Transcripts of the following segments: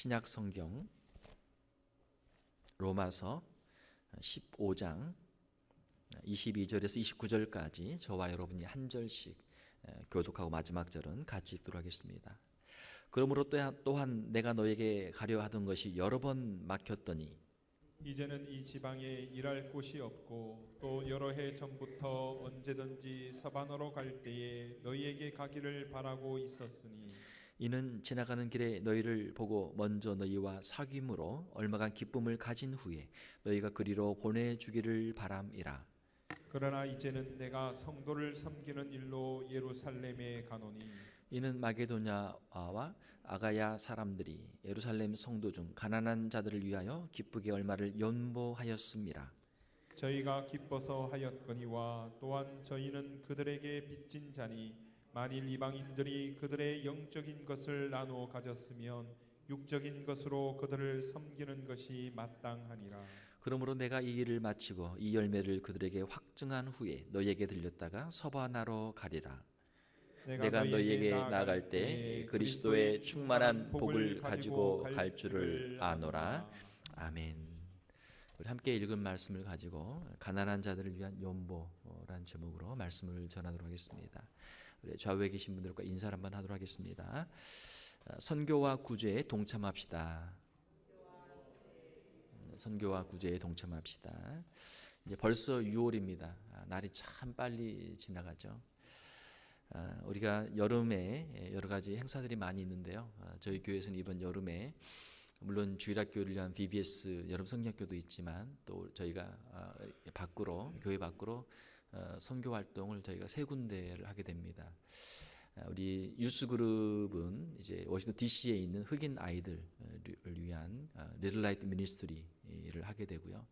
신약 성경 로마서 15장 22절에서 29절까지 저와 여러분이 한 절씩 교독하고 마지막 절은 같이 읽도록 하겠습니다. 그러므로 또한 내가 너에게 가려 하던 것이 여러 번 막혔더니 이제는 이 지방에 일할 곳이 없고 또 여러 해 전부터 언제든지 서반으로 갈 때에 너희에게 가기를 바라고 있었으니 이는 지나가는 길에 너희를 보고 먼저 너희와 사귐으로 얼마간 기쁨을 가진 후에 너희가 그리로 보내주기를 바람이라. 그러나 이제는 내가 성도를 섬기는 일로 예루살렘에 가노니 이는 마게도냐와 아가야 사람들이 예루살렘 성도 중 가난한 자들을 위하여 기쁘게 얼마를 연보하였음이라. 저희가 기뻐서 하였거니와 또한 저희는 그들에게 빚진 자니 만일 이방인들이 그들의 영적인 것을 나누어 가졌으면 육적인 것으로 그들을 섬기는 것이 마땅하니라. 그러므로 내가 이 일을 마치고 이 열매를 그들에게 확증한 후에 너희에게 들렸다가 서바나로 가리라. 내가 너희에게 나아갈 때 그리스도의 충만한 복을 가지고 갈 줄을 아노라. 아멘. 우리 함께 읽은 말씀을 가지고 가난한 자들을 위한 연보라는 제목으로 말씀을 전하도록 하겠습니다. 우리 좌우에 계신 분들과 인사를 한번 하도록 하겠습니다. 선교와 구제에 동참합시다. 선교와 구제에 동참합시다. 이제 벌써 6월입니다. 날이 참 빨리 지나가죠. 우리가 여름에 여러 가지 행사들이 많이 있는데요. 저희 교회에서는 이번 여름에 물론 주일학교를 위한 VBS 여름 성경학교도 있지만 또 저희가 교회 밖으로 선교 활동을 저희가 세 군데를 하게 됩니다. 우리 유스 그룹은 이제 워싱턴 DC에 있는 흑인 아이들을 위한 리틀 라이트 미니스트리를 하게 되고요.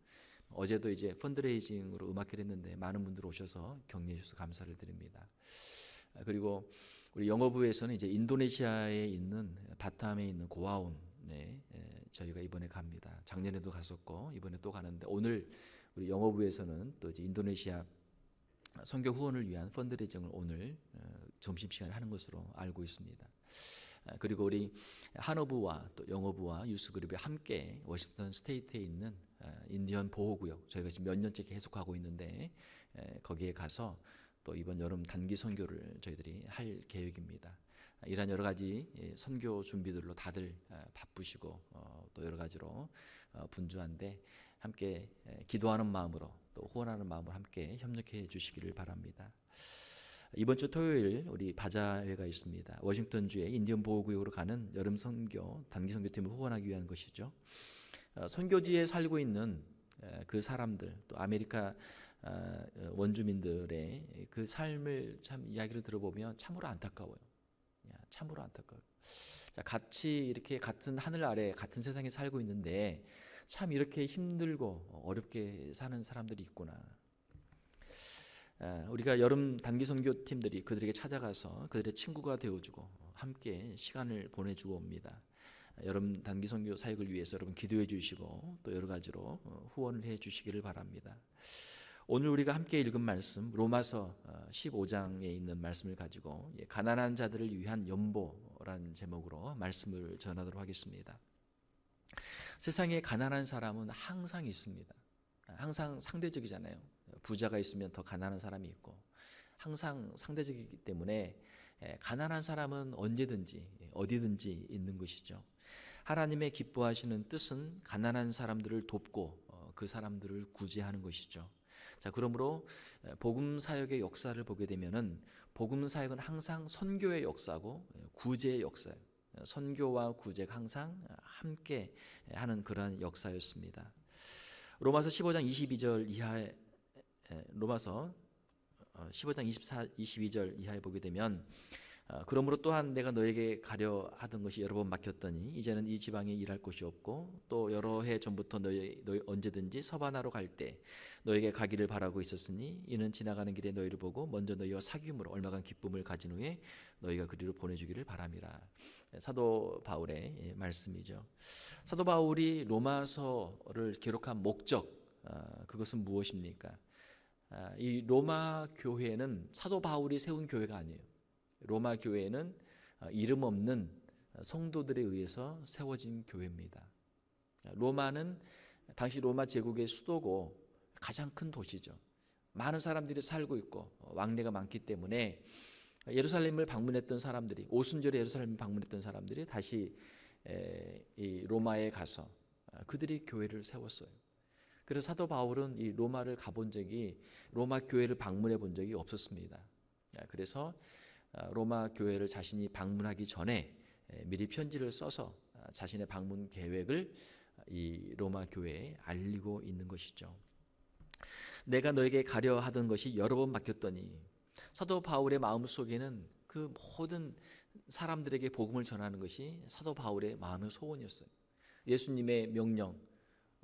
어제도 이제 펀드레이징으로 음악회를 했는데 많은 분들 오셔서 격려해 주셔서 감사를 드립니다. 그리고 우리 영어부에서는 이제 인도네시아에 있는 바탐에 있는 고아원에 저희가 이번에 갑니다. 작년에도 갔었고 이번에 또 가는데 오늘 우리 영어부에서는 또 이제 인도네시아 선교 후원을 위한 펀드레이징을 오늘 점심시간에 하는 것으로 알고 있습니다. 그리고 우리 한어부와 또 영어부와 유스그룹이 함께 워싱턴 스테이트에 있는 인디언 보호구역 저희가 지금 몇 년째 계속하고 있는데 거기에 가서 또 이번 여름 단기 선교를 저희들이 할 계획입니다. 이런 여러 가지 선교 준비들로 다들 바쁘시고 또 여러 가지로 분주한데 함께 기도하는 마음으로 또 후원하는 마음으로 함께 협력해 주시기를 바랍니다. 이번 주 토요일 우리 바자회가 있습니다. 워싱턴주의 인디언 보호구역으로 가는 여름 선교 단기 선교팀을 후원하기 위한 것이죠. 선교지에 살고 있는 그 사람들 또 아메리카 원주민들의 그 삶을 참 이야기를 들어보면 참으로 안타까워요. 참으로 안타까워요. 같이 이렇게 같은 하늘 아래 같은 세상에 살고 있는데 참 이렇게 힘들고 어렵게 사는 사람들이 있구나. 우리가 여름 단기 선교팀들이 그들에게 찾아가서 그들의 친구가 되어주고 함께 시간을 보내주고 옵니다. 여름 단기 선교 사역을 위해서 여러분 기도해 주시고 또 여러 가지로 후원을 해 주시기를 바랍니다. 오늘 우리가 함께 읽은 말씀 로마서 15장에 있는 말씀을 가지고 가난한 자들을 위한 연보라는 제목으로 말씀을 전하도록 하겠습니다. 세상에 가난한 사람은 항상 있습니다. 항상 상대적이잖아요. 부자가 있으면 더 가난한 사람이 있고 항상 상대적이기 때문에 가난한 사람은 언제든지 어디든지 있는 것이죠. 하나님의 기뻐하시는 뜻은 가난한 사람들을 돕고 그 사람들을 구제하는 것이죠. 자, 그러므로 복음 사역의 역사를 보게 되면은 복음 사역은 항상 선교의 역사고 구제의 역사예요. 선교와 구제가 항상 함께 하는 그런 역사였습니다. 로마서 15장 22절 이하에 로마서 15장 22절 이하에 보게 되면 그러므로 또한 내가 너에게 가려 하던 것이 여러 번 막혔더니 이제는 이 지방에 일할 곳이 없고 또 여러 해 전부터 너희 언제든지 서바나로 갈 때 너에게 가기를 바라고 있었으니 이는 지나가는 길에 너희를 보고 먼저 너희와 사귐으로 얼마간 기쁨을 가진 후에 너희가 그리로 보내주기를 바람이라. 사도 바울의 말씀이죠. 사도 바울이 로마서를 기록한 목적 그것은 무엇입니까? 이 로마 교회는 사도 바울이 세운 교회가 아니에요. 로마 교회는 이름 없는 성도들에 의해서 세워진 교회입니다. 로마는 당시 로마 제국의 수도고 가장 큰 도시죠. 많은 사람들이 살고 있고 왕래가 많기 때문에 예루살렘을 방문했던 사람들이, 오순절에 예루살렘을 방문했던 사람들이 다시 이 로마에 가서 그들이 교회를 세웠어요. 그래서 사도 바울은 이 로마를 가본 적이, 로마 교회를 방문해 본 적이 없었습니다. 그래서 로마 교회를 자신이 방문하기 전에 미리 편지를 써서 자신의 방문 계획을 이 로마 교회에 알리고 있는 것이죠. 내가 너에게 가려 하던 것이 여러 번 바뀌었더니, 사도 바울의 마음속에는 그 모든 사람들에게 복음을 전하는 것이 사도 바울의 마음의 소원이었어요. 예수님의 명령,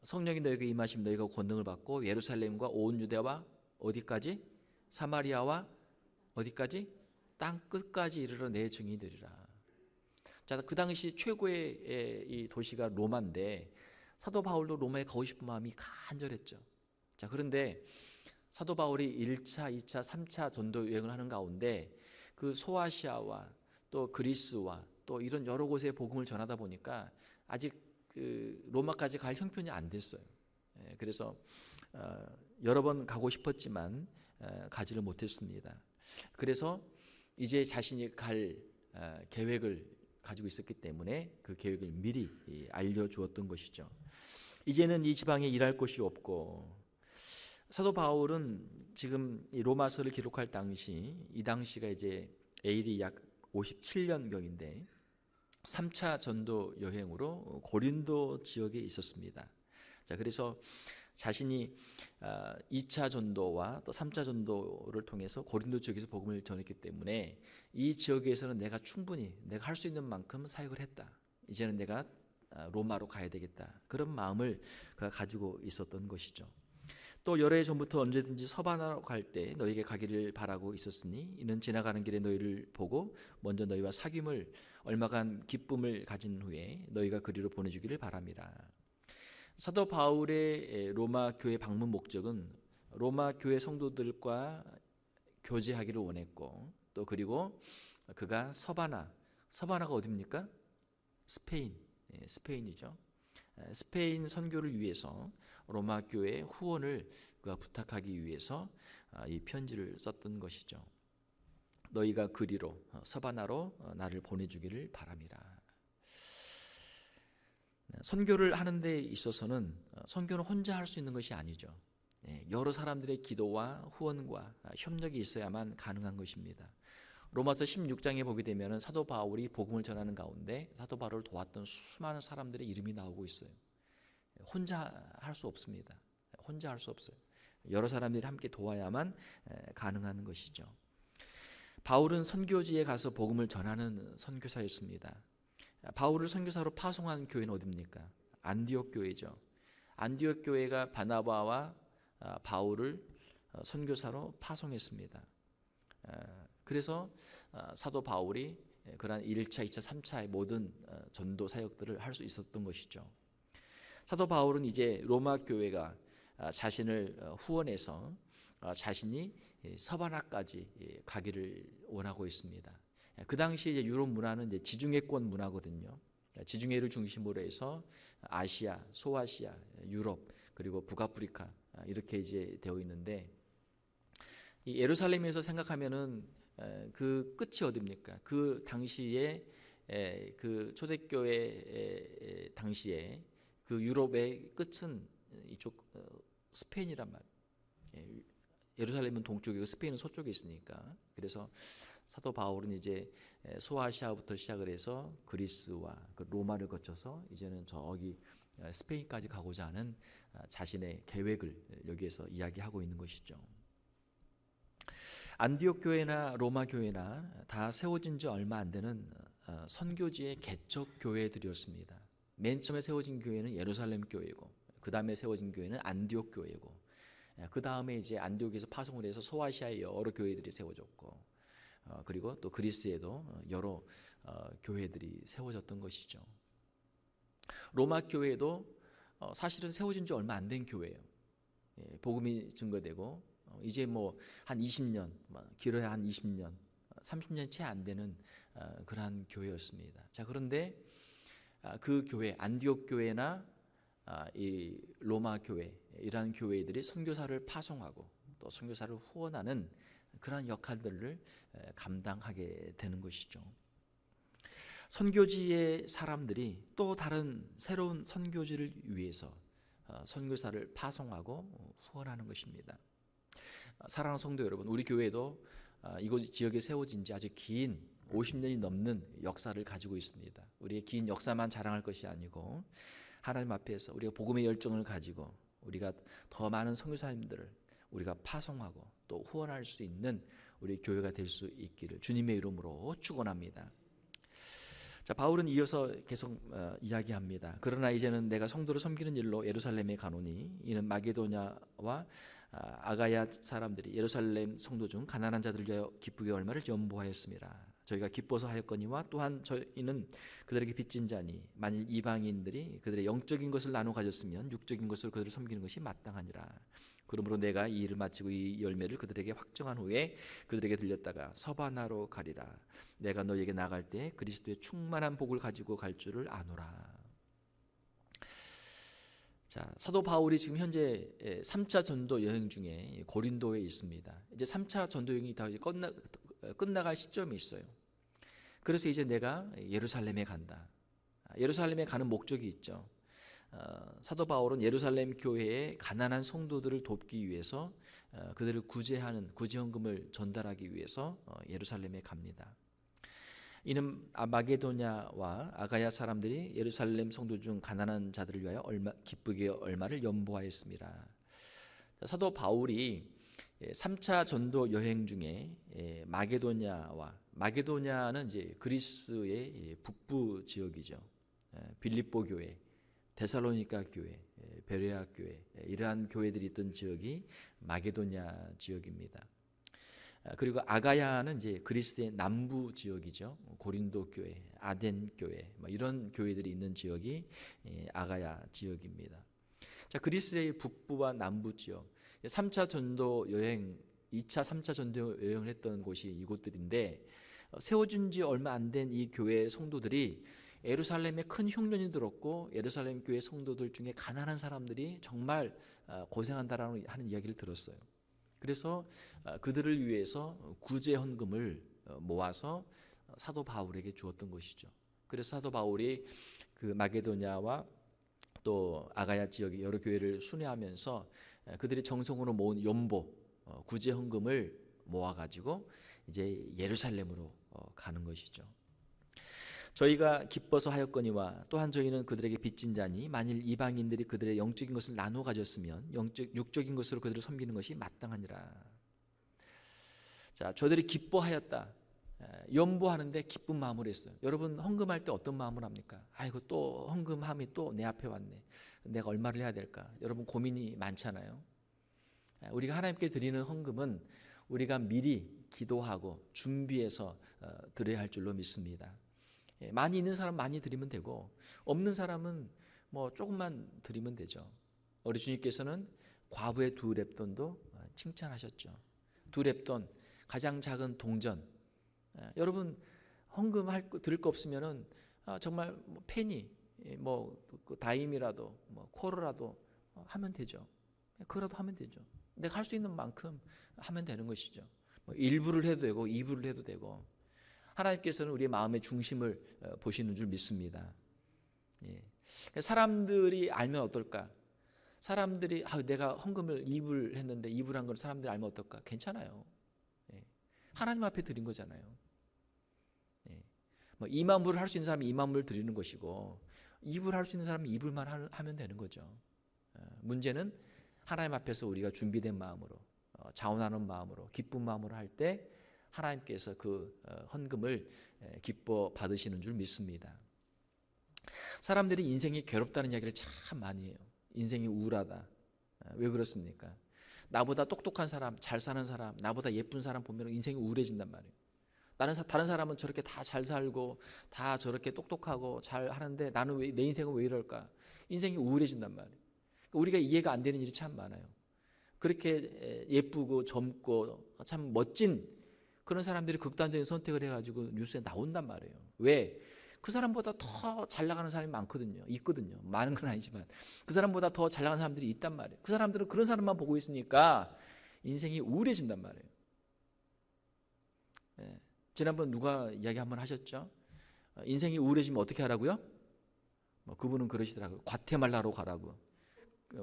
성령이 너에게 임하시면 너희가 권능을 받고 예루살렘과 온 유대와 어디까지? 사마리아와 어디까지? 땅 끝까지 이르러 내 증인이 되리라. 자, 그 당시 최고의 이 도시가 로마인데 사도 바울도 로마에 가고 싶은 마음이 간절했죠. 자, 그런데 사도 바울이 1차, 2차, 3차 전도 여행을 하는 가운데 그 소아시아와 또 그리스와 또 이런 여러 곳에 복음을 전하다 보니까 아직 그 로마까지 갈 형편이 안 됐어요. 그래서 여러 번 가고 싶었지만 가지를 못했습니다. 그래서 이제 자신이 갈 계획을 가지고 있었기 때문에 그 계획을 미리 알려주었던 것이죠. 이제는 이 지방에 일할 곳이 없고, 사도 바울은 지금 이 로마서를 기록할 당시, 이 당시가 이제 AD 약 57년경인데 3차 전도 여행으로 고린도 지역에 있었습니다. 자, 그래서 자신이 2차 전도와 또 3차 전도를 통해서 고린도 지역에서 복음을 전했기 때문에 이 지역에서는 내가 충분히 내가 할 수 있는 만큼 사역을 했다. 이제는 내가 로마로 가야 되겠다. 그런 마음을 그가 가지고 있었던 것이죠. 또 여러 해 전부터 언제든지 서바나로 갈 때 너에게 가기를 바라고 있었으니 이는 지나가는 길에 너희를 보고 먼저 너희와 사귐을 얼마간 기쁨을 가진 후에 너희가 그리로 보내주기를 바랍니다. 사도 바울의 로마 교회 방문 목적은 로마 교회 성도들과 교제하기를 원했고, 또 그리고 그가 서바나가 어디입니까? 스페인이죠. 스페인 선교를 위해서 로마 교회의 후원을 그가 부탁하기 위해서 이 편지를 썼던 것이죠. 너희가 그리로 서바나로 나를 보내주기를 바랍니다. 선교를 하는 데 있어서는 선교는 혼자 할 수 있는 것이 아니죠. 여러 사람들의 기도와 후원과 협력이 있어야만 가능한 것입니다. 로마서 16장에 보게 되면 사도 바울이 복음을 전하는 가운데 사도 바울을 도왔던 수많은 사람들의 이름이 나오고 있어요. 혼자 할 수 없습니다. 혼자 할 수 없어요. 여러 사람들이 함께 도와야만 가능한 것이죠. 바울은 선교지에 가서 복음을 전하는 선교사였습니다. 바울을 선교사로 파송한 교회는 어디입니까? 안디옥 교회죠. 안디옥 교회가 바나바와 바울을 선교사로 파송했습니다. 그래서 사도 바울이 그러한 1차, 2차, 3차의 모든 전도 사역들을 할 수 있었던 것이죠. 사도 바울은 이제 로마 교회가 자신을 후원해서 자신이 서바나까지 가기를 원하고 있습니다. 그 당시 이제 유럽 문화는 이제 지중해권 문화거든요. 지중해를 중심으로 해서 아시아, 소아시아, 유럽, 그리고 북아프리카 이렇게 이제 되어 있는데, 이 예루살렘에서 생각하면은 그 끝이 어디입니까? 그 당시에 그 초대교회 당시에 그 유럽의 끝은 이쪽 스페인이란 말이에요. 예루살렘은 동쪽이고 스페인은 서쪽에 있으니까. 그래서 사도 바울은 이제 소아시아부터 시작을 해서 그리스와 그 로마를 거쳐서 이제는 저기 스페인까지 가고자 하는 자신의 계획을 여기에서 이야기하고 있는 것이죠. 안디옥 교회나 로마 교회나 다 세워진 지 얼마 안 되는 선교지의 개척 교회들이었습니다. 맨 처음에 세워진 교회는 예루살렘 교회고, 그 다음에 세워진 교회는 안디옥 교회고, 그 다음에 이제 안디옥에서 파송을 해서 소아시아의 여러 교회들이 세워졌고, 그리고 또 그리스에도 여러 교회들이 세워졌던 것이죠. 로마 교회도 사실은 세워진 지 얼마 안 된 교회예요. 복음이 증거되고 이제 뭐 한 20년, 길어야 한 20년, 30년 채 안 되는 그러한 교회였습니다. 자, 그런데 그 교회, 안디옥 교회나 이 로마 교회, 이러한 교회들이 선교사를 파송하고 또 선교사를 후원하는 그러한 역할들을 감당하게 되는 것이죠. 선교지의 사람들이 또 다른 새로운 선교지를 위해서 선교사를 파송하고 후원하는 것입니다. 사랑하는 성도 여러분, 우리 교회도 이곳 지역에 세워진 지 아주 긴 50년이 넘는 역사를 가지고 있습니다. 우리의 긴 역사만 자랑할 것이 아니고 하나님 앞에서 우리가 복음의 열정을 가지고 우리가 더 많은 선교사님들을 우리가 파송하고 또 후원할 수 있는 우리 교회가 될 수 있기를 주님의 이름으로 축원합니다. 자, 바울은 이어서 계속 이야기합니다. 그러나 이제는 내가 성도를 섬기는 일로 예루살렘에 가노니 이는 마게도냐와 아가야 사람들이 예루살렘 성도 중 가난한 자들을 위하여 기쁘게 얼마를 연보하였습니다. 저희가 기뻐서 하였거니와 또한 저희는 그들에게 빚진 자니 만일 이방인들이 그들의 영적인 것을 나눠 가졌으면 육적인 것으로 그들을 섬기는 것이 마땅하니라. 그러므로 내가 이 일을 마치고 이 열매를 그들에게 확정한 후에 그들에게 들렸다가 서바나로 가리라. 내가 너에게 나갈 때 그리스도의 충만한 복을 가지고 갈 줄을 아노라. 자, 사도 바울이 지금 현재 3차 전도 여행 중에 고린도에 있습니다. 이제 3차 전도 여행이 다 끝나갈 시점이 있어요. 그래서 이제 내가 예루살렘에 간다. 예루살렘에 가는 목적이 있죠. 사도 바울은 예루살렘 교회의 가난한 성도들을 돕기 위해서 그들을 구제하는 구제헌금을 전달하기 위해서 예루살렘에 갑니다. 이는 마게도냐와 아가야 사람들이 예루살렘 성도 중 가난한 자들을 위하여 기쁘게 얼마를 연보하였습니다. 사도 바울이 3차 전도 여행 중에 마게도냐는 이제 그리스의 북부 지역이죠. 빌립보 교회, 데살로니가 교회, 베레아 교회, 이러한 교회들이 있던 지역이 마게도냐 지역입니다. 그리고 아가야는 이제 그리스의 남부 지역이죠. 고린도 교회, 아덴 교회, 이런 교회들이 있는 지역이 아가야 지역입니다. 자, 그리스의 북부와 남부 지역, 3차 전도 여행, 2차, 3차 전도 여행을 했던 곳이 이곳들인데 세워진 지 얼마 안 된 이 교회 성도들이 예루살렘에 큰 흉년이 들었고 예루살렘 교회 성도들 중에 가난한 사람들이 정말 고생한다라는 하는 이야기를 들었어요. 그래서 그들을 위해서 구제 헌금을 모아서 사도 바울에게 주었던 것이죠. 그래서 사도 바울이 그 마게도냐와 또 아가야 지역의 여러 교회를 순회하면서 그들이 정성으로 모은 연보 구제 헌금을 모아가지고 이제 예루살렘으로 가는 것이죠. 저희가 기뻐서 하였거니와 또한 저희는 그들에게 빚진 자니 만일 이방인들이 그들의 영적인 것을 나누어 가졌으면 육적인 것으로 그들을 섬기는 것이 마땅하니라. 자, 저들이 기뻐하였다. 연보하는데 기쁜 마음으로 했어요. 여러분 헌금할 때 어떤 마음으로 합니까? 아이고 또 헌금함이 또 내 앞에 왔네. 내가 얼마를 해야 될까? 여러분 고민이 많잖아요. 우리가 하나님께 드리는 헌금은 우리가 미리 기도하고 준비해서 드려야 할 줄로 믿습니다. 많이 있는 사람 많이 드리면 되고 없는 사람은 뭐 조금만 드리면 되죠. 우리 주님께서는 과부의 2렙돈도 칭찬하셨죠. 2렙돈, 가장 작은 동전. 여러분 헌금 드릴 거 없으면은 정말 뭐 페니, 뭐 다임이라도, 뭐 콜라라도 하면 되죠. 그거라도 하면 되죠. 내가 할 수 있는 만큼 하면 되는 것이죠. 뭐 1부를 해도 되고 2부를 해도 되고. 하나님께서는 우리의 마음의 중심을 보시는 줄 믿습니다. 예. 사람들이 알면 어떨까? 사람들이 내가 헌금을 2불 했는데 2불 한 걸 사람들이 알면 어떨까? 괜찮아요. 예. 하나님 앞에 드린 거잖아요. 예. 뭐 2만 불을 할 수 있는 사람이 2만 불을 드리는 것이고 2불 할 수 있는 사람이 2불만 하면 되는 거죠. 문제는 하나님 앞에서 우리가 준비된 마음으로 자원하는 마음으로 기쁜 마음으로 할 때 하나님께서 그 헌금을 기뻐 받으시는 줄 믿습니다. 사람들이 인생이 괴롭다는 이야기를 참 많이 해요. 인생이 우울하다. 왜 그렇습니까? 나보다 똑똑한 사람, 잘 사는 사람, 나보다 예쁜 사람 보면 인생이 우울해진단 말이에요. 다른 사람은 저렇게 다 잘 살고 다 저렇게 똑똑하고 잘 하는데 나는 왜 내 인생은 왜 이럴까? 인생이 우울해진단 말이에요. 우리가 이해가 안 되는 일이 참 많아요. 그렇게 예쁘고 젊고 참 멋진 그런 사람들이 극단적인 선택을 해가지고 뉴스에 나온단 말이에요. 왜? 그 사람보다 더 잘 나가는 사람이 많거든요. 있거든요. 많은 건 아니지만 그 사람보다 더 잘 나가는 사람들이 있단 말이에요. 그 사람들은 그런 사람만 보고 있으니까 인생이 우울해진단 말이에요. 예. 지난번 누가 이야기 한번 하셨죠? 인생이 우울해지면 어떻게 하라고요? 그분은 그러시더라고요. 과테말라로 가라고.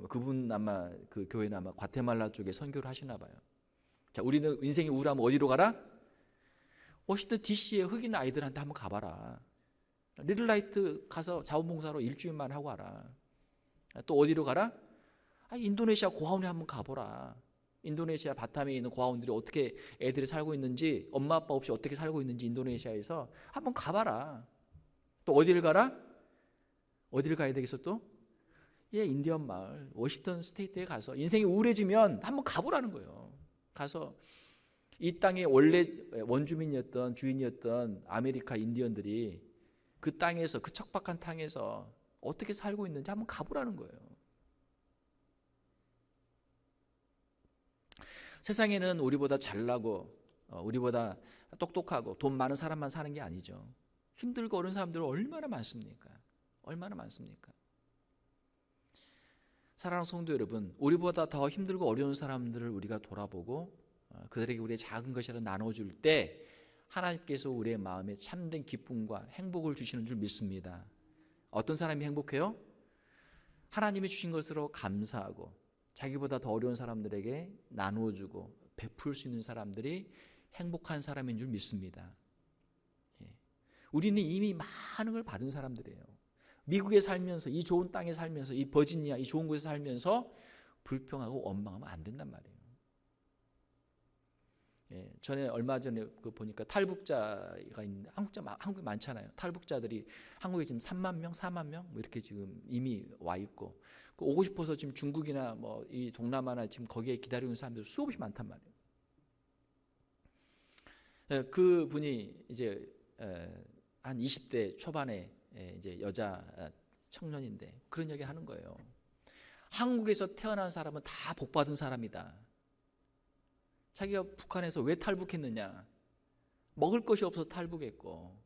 그분 아마 그 교회는 아마 과테말라 쪽에 선교를 하시나 봐요. 자, 우리는 인생이 우울하면 어디로 가라? 워싱턴 DC에 흑인 아이들한테 한번 가봐라. 리틀라이트 가서 자원봉사로 일주일만 하고 와라. 또 어디로 가라? 인도네시아 고아원에 한번 가보라. 인도네시아 바탐에 있는 고아원들이 어떻게 애들이 살고 있는지, 엄마 아빠 없이 어떻게 살고 있는지 인도네시아에서 한번 가봐라. 또 어디를 가라? 어디를 가야 되겠어 또? 인디언 마을, 워싱턴 스테이트에 가서 인생이 우울해지면 한번 가보라는 거예요. 가서 이 땅의 원래 원주민이었던 주인이었던 아메리카 인디언들이 그 땅에서, 그 척박한 땅에서 어떻게 살고 있는지 한번 가보라는 거예요. 세상에는 우리보다 잘나고 우리보다 똑똑하고 돈 많은 사람만 사는 게 아니죠. 힘들고 어려운 사람들은 얼마나 많습니까? 얼마나 많습니까? 사랑하는 성도 여러분, 우리보다 더 힘들고 어려운 사람들을 우리가 돌아보고 그들에게 우리의 작은 것이라도 나눠줄 때 하나님께서 우리의 마음에 참된 기쁨과 행복을 주시는 줄 믿습니다. 어떤 사람이 행복해요? 하나님이 주신 것으로 감사하고 자기보다 더 어려운 사람들에게 나누어주고 베풀 수 있는 사람들이 행복한 사람인 줄 믿습니다. 우리는 이미 많은 걸 받은 사람들이에요. 미국에 살면서, 이 좋은 땅에 살면서, 이 버지니아, 이 좋은 곳에 살면서 불평하고 원망하면 안 된단 말이에요. 전에 얼마 전에 보니까 탈북자가 있는데, 한국에 많잖아요. 탈북자들이 한국에 지금 3만 명, 4만 명 이렇게 지금 이미 와 있고, 오고 싶어서 지금 중국이나 이 동남아나 지금 거기에 기다리는 사람들 수없이 많단 말이에요. 그 분이 이제 한 20대 초반에 이제 여자 청년인데 그런 얘기 하는 거예요. 한국에서 태어난 사람은 다 복받은 사람이다. 자기가 북한에서 왜 탈북했느냐? 먹을 것이 없어서 탈북했고,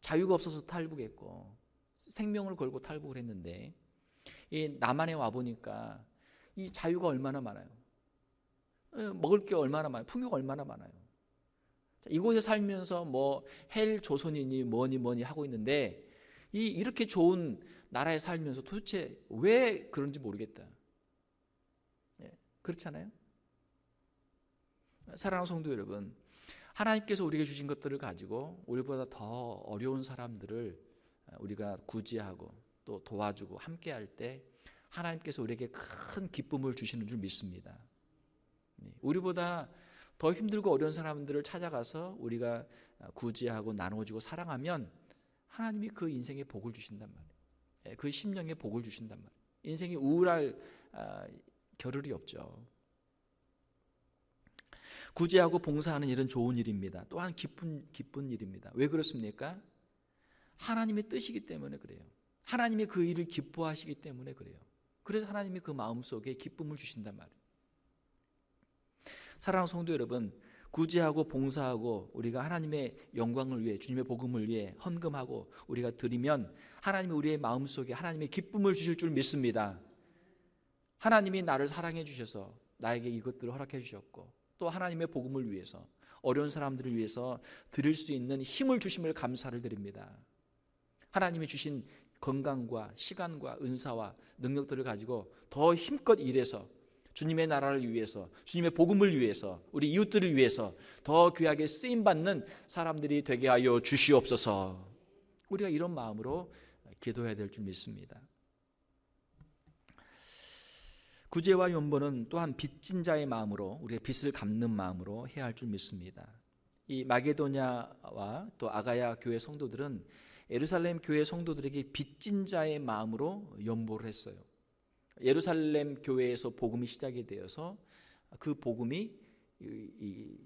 자유가 없어서 탈북했고, 생명을 걸고 탈북을 했는데, 이 남한에 와 보니까 이 자유가 얼마나 많아요. 먹을 게 얼마나 많아요. 풍요가 얼마나 많아요. 이곳에 살면서 헬 조선이니 뭐니 하고 있는데, 이렇게 좋은 나라에 살면서 도대체 왜 그런지 모르겠다. 그렇잖아요. 사랑하는 성도 여러분, 하나님께서 우리에게 주신 것들을 가지고 우리보다 더 어려운 사람들을 우리가 구제하고 또 도와주고 함께할 때 하나님께서 우리에게 큰 기쁨을 주시는 줄 믿습니다. 우리보다 더 힘들고 어려운 사람들을 찾아가서 우리가 구제하고 나눠주고 사랑하면 하나님이 그 인생에 복을 주신단 말이에요. 그 심령에 복을 주신단 말이에요. 인생이 우울할 겨를이 없죠. 구제하고 봉사하는 일은 좋은 일입니다. 또한 기쁜 일입니다. 왜 그렇습니까? 하나님의 뜻이기 때문에 그래요. 하나님이 그 일을 기뻐하시기 때문에 그래요. 그래서 하나님이 그 마음속에 기쁨을 주신단 말이에요. 사랑하는 성도 여러분, 구제하고 봉사하고 우리가 하나님의 영광을 위해, 주님의 복음을 위해 헌금하고 우리가 드리면 하나님이 우리의 마음속에 하나님의 기쁨을 주실 줄 믿습니다. 하나님이 나를 사랑해 주셔서 나에게 이것들을 허락해 주셨고 또 하나님의 복음을 위해서 어려운 사람들을 위해서 드릴 수 있는 힘을 주심을 감사를 드립니다. 하나님이 주신 건강과 시간과 은사와 능력들을 가지고 더 힘껏 일해서 주님의 나라를 위해서, 주님의 복음을 위해서, 우리 이웃들을 위해서 더 귀하게 쓰임받는 사람들이 되게 하여 주시옵소서. 우리가 이런 마음으로 기도해야 될 줄 믿습니다. 구제와 연보는 또한 빚진 자의 마음으로, 우리의 빚을 갚는 마음으로 해야 할 줄 믿습니다. 이 마게도냐와 또 아가야 교회 성도들은 예루살렘 교회 성도들에게 빚진 자의 마음으로 연보를 했어요. 예루살렘 교회에서 복음이 시작이 되어서 그 복음이 이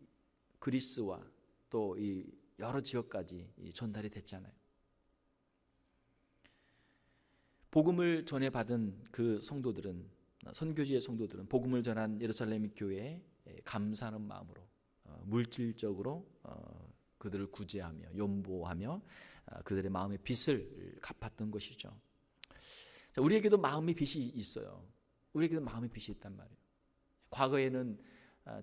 그리스와 또 이 여러 지역까지 전달이 됐잖아요. 복음을 전해받은 그 성도들은, 선교지의 성도들은 복음을 전한 예루살렘 교회에 감사하는 마음으로 물질적으로 그들을 구제하며 연보하며 그들의 마음의 빚을 갚았던 것이죠. 자, 우리에게도 마음의 빚이 있어요. 우리에게도 마음의 빚이 있단 말이에요. 과거에는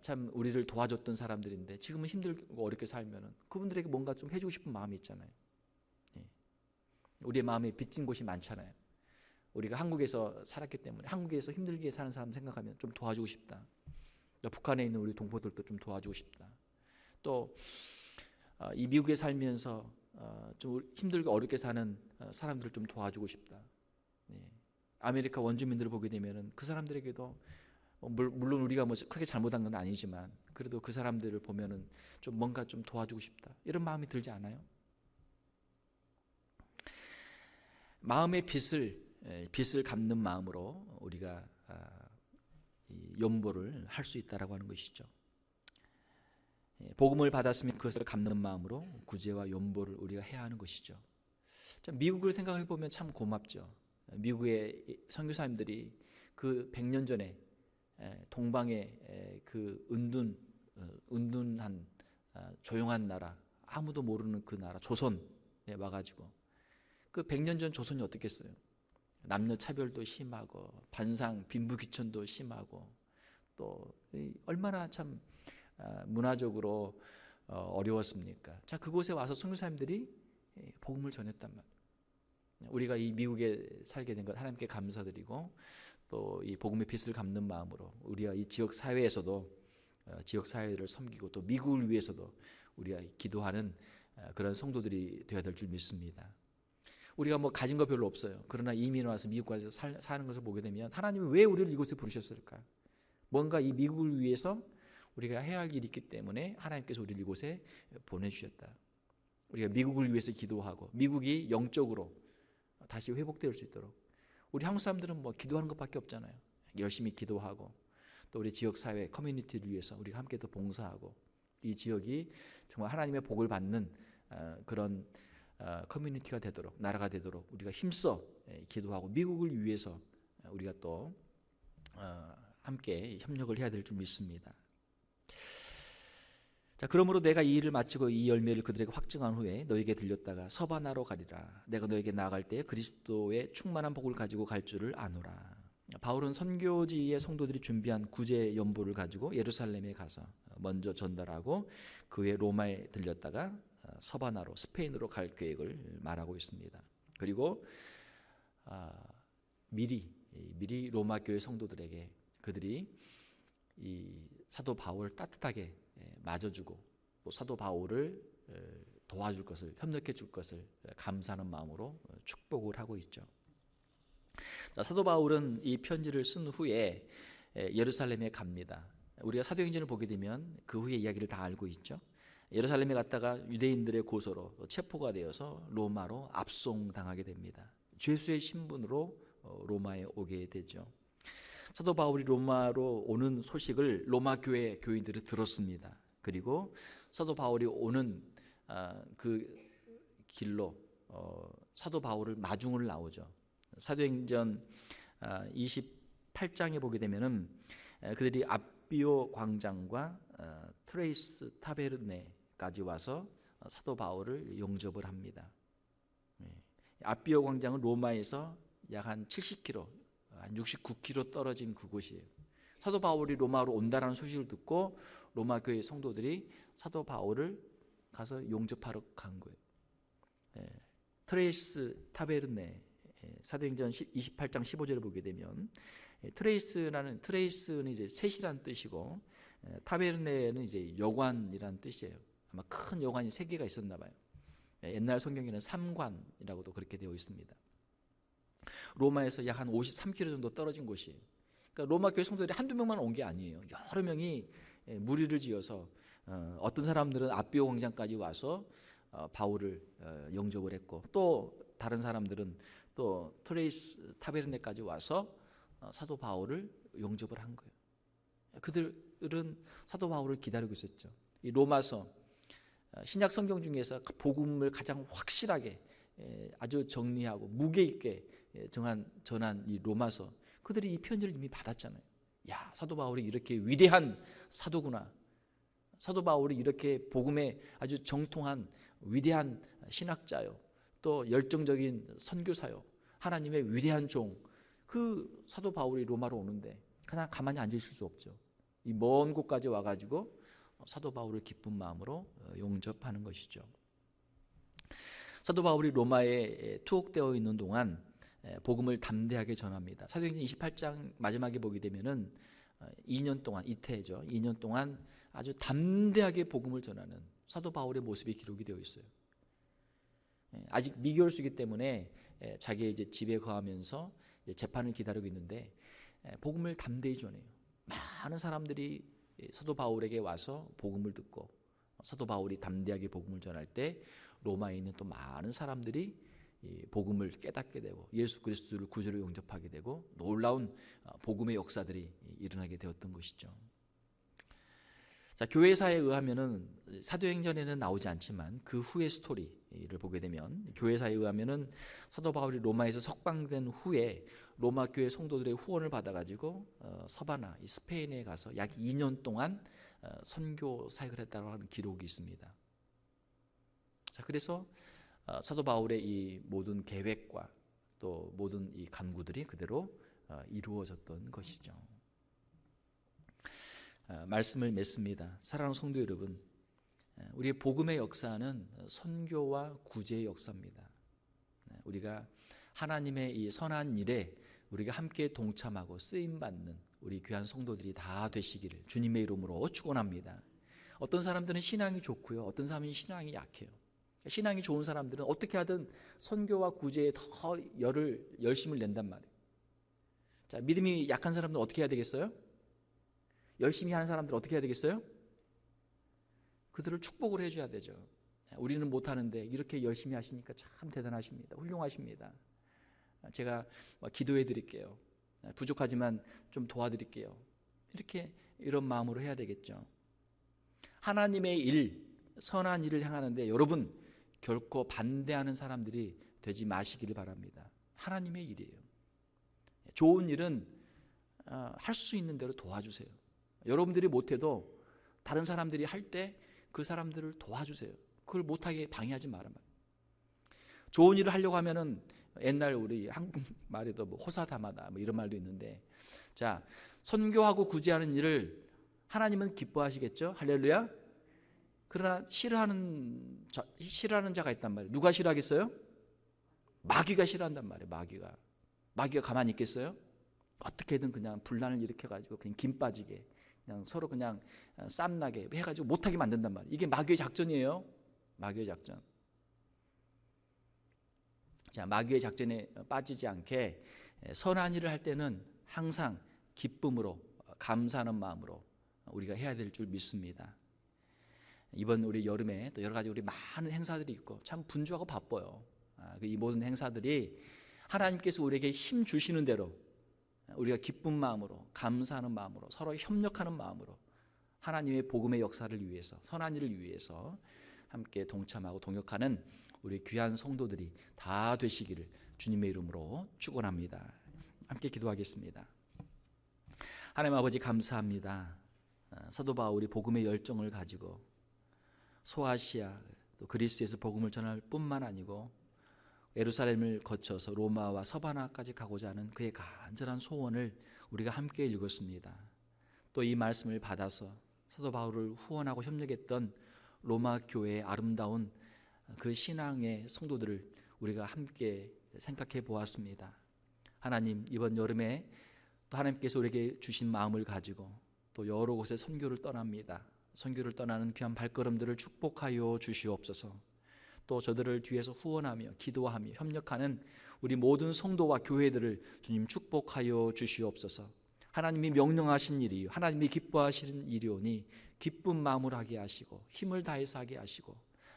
참 우리를 도와줬던 사람들인데 지금은 힘들고 어렵게 살면은 그분들에게 뭔가 좀 해주고 싶은 마음이 있잖아요. 우리의 마음에 빚진 곳이 많잖아요. 우리가 한국에서 살았기 때문에 한국에서 힘들게 사는 사람 생각하면 좀 도와주고 싶다. 북한에 있는 우리 동포들도 좀 도와주고 싶다. 또 이 미국에 살면서 좀 힘들고 어렵게 사는 사람들을 좀 도와주고 싶다. 아메리카 원주민들을 보게 되면은 그 사람들에게도 물론 우리가 뭐 크게 잘못한 건 아니지만 그래도 그 사람들을 보면은 좀 뭔가 좀 도와주고 싶다. 이런 마음이 들지 않아요? 마음의 빚을 갚는 마음으로 우리가 이 연보를 할 수 있다라고 하는 것이죠. 복음을 받았으면 그것을 갚는 마음으로 구제와 연보를 우리가 해야 하는 것이죠. 참 미국을 생각해 보면 참 고맙죠. 미국의 선교사님들이 그 100년 전에 동방의 그 은둔한 조용한 나라, 아무도 모르는 그 나라 조선에 와가지고 그 100년 전 조선이 어떻겠어요? 남녀 차별도 심하고 반상 빈부귀천도 심하고 또 얼마나 참 문화적으로 어려웠습니까? 자, 그곳에 와서 선교사님들이 복음을 전했단 말이에요. 우리가 이 미국에 살게 된 것 하나님께 감사드리고 또 이 복음의 빚을 갚는 마음으로 우리가 이 지역 사회에서도 지역 사회를 섬기고 또 미국을 위해서도 우리가 기도하는 그런 성도들이 되어야 될 줄 믿습니다. 우리가 뭐 가진 거 별로 없어요. 그러나 이민 와서 미국 가서 사는 것을 보게 되면 하나님은 왜 우리를 이곳에 부르셨을까? 뭔가 이 미국을 위해서 우리가 해야 할 일이 있기 때문에 하나님께서 우리를 이곳에 보내주셨다. 우리가 미국을 위해서 기도하고 미국이 영적으로 다시 회복될 수 있도록 우리 한국 사람들은 뭐 기도하는 것밖에 없잖아요. 열심히 기도하고 또 우리 지역 사회 커뮤니티를 위해서 우리가 함께 또 봉사하고 이 지역이 정말 하나님의 복을 받는 그런 커뮤니티가 되도록 나라가 되도록 우리가 힘써 기도하고 미국을 위해서 우리가 또 함께 협력을 해야 될 줄 믿습니다. 자, 그러므로 내가 이 일을 마치고 이 열매를 그들에게 확증한 후에 너에게 들렸다가 서바나로 가리라. 내가 너에게 나아갈 때 그리스도의 충만한 복을 가지고 갈 줄을 아노라. 바울은 선교지의 성도들이 준비한 구제 연보를 가지고 예루살렘에 가서 먼저 전달하고 그 후에 로마에 들렸다가 서바나로 스페인으로 갈 계획을 말하고 있습니다. 그리고 미리 로마 교회 성도들에게 그들이 이 사도 바울을 따뜻하게 맞아주고 또 사도 바울을 도와줄 것을 협력해 줄 것을 감사하는 마음으로 축복을 하고 있죠. 자, 사도 바울은 이 편지를 쓴 후에 예루살렘에 갑니다. 우리가 사도행전을 보게 되면 그 후의 이야기를 다 알고 있죠. 예루살렘에 갔다가 유대인들의 고소로 체포가 되어서 로마로 압송당하게 됩니다. 죄수의 신분으로 로마에 오게 되죠. 사도 바울이 로마로 오는 소식을 로마 교회 교인들이 들었습니다. 그리고 사도 바울이 오는 그 길로 사도 바울을 마중을 나오죠. 사도행전 28장에 보게 되면은 그들이 앞비오 광장과 트레이스 타베르네까지 와서 사도 바울을 영접을 합니다. 앞비오 광장은 로마에서 약 한 70km, 한 69km 떨어진 그곳이에요. 사도 바울이 로마로 온다라는 소식을 듣고 로마 교회 성도들이 사도 바울을 가서 용접하러 간 거예요. 트레이스 타베르네, 사도행전 28장 15절을 보게 되면 트레이스는 이제 셋이라는 뜻이고 타베르네는 이제 여관이라는 뜻이에요. 아마 큰 여관이 3개가 있었나 봐요. 옛날 성경에는 삼관이라고도 그렇게 되어 있습니다. 로마에서 약 한 53km 정도 떨어진 곳이에요. 그러니까 로마 교회 성도들이 한두 명만 온 게 아니에요. 여러 명이 무리를 지어서 어떤 사람들은 앞비오 광장까지 와서 바울을 영접을 했고 또 다른 사람들은 또 트레이스 타베르네까지 와서 사도 바울을 영접을 한 거예요. 그들은 사도 바울을 기다리고 있었죠. 이 로마서 신약 성경 중에서 복음을 가장 확실하게 아주 정리하고 무게 있게 전한 이 로마서, 그들이 이 편지를 이미 받았잖아요. 야, 사도 바울이 이렇게 위대한 사도구나. 사도 바울이 이렇게 복음에 아주 정통한 위대한 신학자요, 또 열정적인 선교사요, 하나님의 위대한 종, 그 사도 바울이 로마로 오는데 그냥 가만히 앉아 있을 수 없죠. 이 먼 곳까지 와가지고 사도 바울을 기쁜 마음으로 용접하는 것이죠. 사도 바울이 로마에 투옥되어 있는 동안 복음을 담대하게 전합니다. 사도행전 28장 마지막에 보게 되면은 2년 동안, 이태죠. 2년 동안 아주 담대하게 복음을 전하는 사도 바울의 모습이 기록이 되어 있어요. 아직 미교일수이기 때문에 자기의 이제 집에 거하면서 재판을 기다리고 있는데 복음을 담대히 전해요. 많은 사람들이 사도 바울에게 와서 복음을 듣고 사도 바울이 담대하게 복음을 전할 때 로마에 있는 또 많은 사람들이 복음을 깨닫게 되고 예수 그리스도를 구주로 영접하게 되고 놀라운 복음의 역사들이 일어나게 되었던 것이죠. 자, 교회사에 의하면은 사도행전에는 나오지 않지만 그 후의 스토리를 보게 되면 교회사에 의하면은 사도 바울이 로마에서 석방된 후에 로마 교회 성도들의 후원을 받아가지고 서바나 스페인에 가서 약 2년 동안 선교 사역을 했다고 하는 기록이 있습니다. 자, 그래서 사도 바울의 이 모든 계획과 또 모든 이 간구들이 그대로 이루어졌던 것이죠. 말씀을 맺습니다. 사랑하는 성도 여러분, 우리의 복음의 역사는 선교와 구제의 역사입니다. 우리가 하나님의 이 선한 일에 우리가 함께 동참하고 쓰임받는 우리 귀한 성도들이 다 되시기를 주님의 이름으로 축원합니다. 어떤 사람들은 신앙이 좋고요, 어떤 사람은 신앙이 약해요. 신앙이 좋은 사람들은 어떻게 하든 선교와 구제에 더 열심을 낸단 말이에요. 자, 믿음이 약한 사람들은 어떻게 해야 되겠어요? 열심히 하는 사람들은 어떻게 해야 되겠어요? 그들을 축복을 해줘야 되죠. 우리는 못하는데 이렇게 열심히 하시니까 참 대단하십니다. 훌륭하십니다. 제가 기도해 드릴게요. 부족하지만 좀 도와드릴게요. 이렇게 이런 마음으로 해야 되겠죠. 하나님의 일, 선한 일을 행하는데 여러분 결코 반대하는 사람들이 되지 마시기를 바랍니다. 하나님의 일이에요. 좋은 일은 할 수 있는 대로 도와주세요. 여러분들이 못해도 다른 사람들이 할 때 그 사람들을 도와주세요. 그걸 못하게 방해하지 말아요. 좋은 일을 하려고 하면은 옛날 우리 한국 말에도 뭐 호사다마다 뭐 이런 말도 있는데, 자, 선교하고 구제하는 일을 하나님은 기뻐하시겠죠? 할렐루야. 그러나 싫어하는 자가 있단 말이에요. 누가 싫어하겠어요? 마귀가 싫어한단 말이에요. 마귀가 가만히 있겠어요? 어떻게든 그냥 분란을 일으켜가지고 그냥 김 빠지게, 그냥 서로 그냥 쌈나게 해가지고 못하게 만든단 말이에요. 이게 마귀의 작전이에요. 마귀의 작전. 자, 마귀의 작전에 빠지지 않게 선한 일을 할 때는 항상 기쁨으로, 감사하는 마음으로 우리가 해야 될 줄 믿습니다. 이번 우리 여름에 또 여러 가지 우리 많은 행사들이 있고 참 분주하고 바빠요. 이 모든 행사들이 하나님께서 우리에게 힘 주시는 대로 우리가 기쁜 마음으로, 감사하는 마음으로, 서로 협력하는 마음으로 하나님의 복음의 역사를 위해서, 선한 일을 위해서 함께 동참하고 동역하는 우리 귀한 성도들이 다 되시기를 주님의 이름으로 축원합니다. 함께 기도하겠습니다. 하나님 아버지 감사합니다. 사도 바울이 복음의 열정을 가지고 소아시아 또 그리스에서 복음을 전할 뿐만 아니고 예루살렘을 거쳐서 로마와 서바나까지 가고자 하는 그의 간절한 소원을 우리가 함께 읽었습니다. 또 이 말씀을 받아서 사도 바울을 후원하고 협력했던 로마 교회의 아름다운 그 신앙의 성도들을 우리가 함께 생각해 보았습니다. 하나님, 이번 여름에 또 하나님께서 우리에게 주신 마음을 가지고 또 여러 곳에 선교를 떠납니다. 선교를 떠나는 귀한 발걸음들을 축복하여 주시옵소서. 또 저들을 뒤에서 후원하며 기도하며 협력하는 우리 모든 성도와 교회들을 주님 축복하여 주시옵소서. 하나님이 명령하신 일이, 하나님이 기뻐하시는 일이오니 기쁜 마음으로 하게 하시고 힘을 다해서 하게 하시고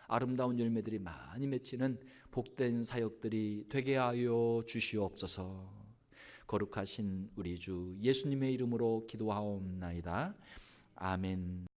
아름다운 열매들이 많이 맺히는 복된 사역들이 되게 하여 주시옵소서. 거룩하신 우리 주 예수님의 이름으로 기도하옵나이다. 아멘.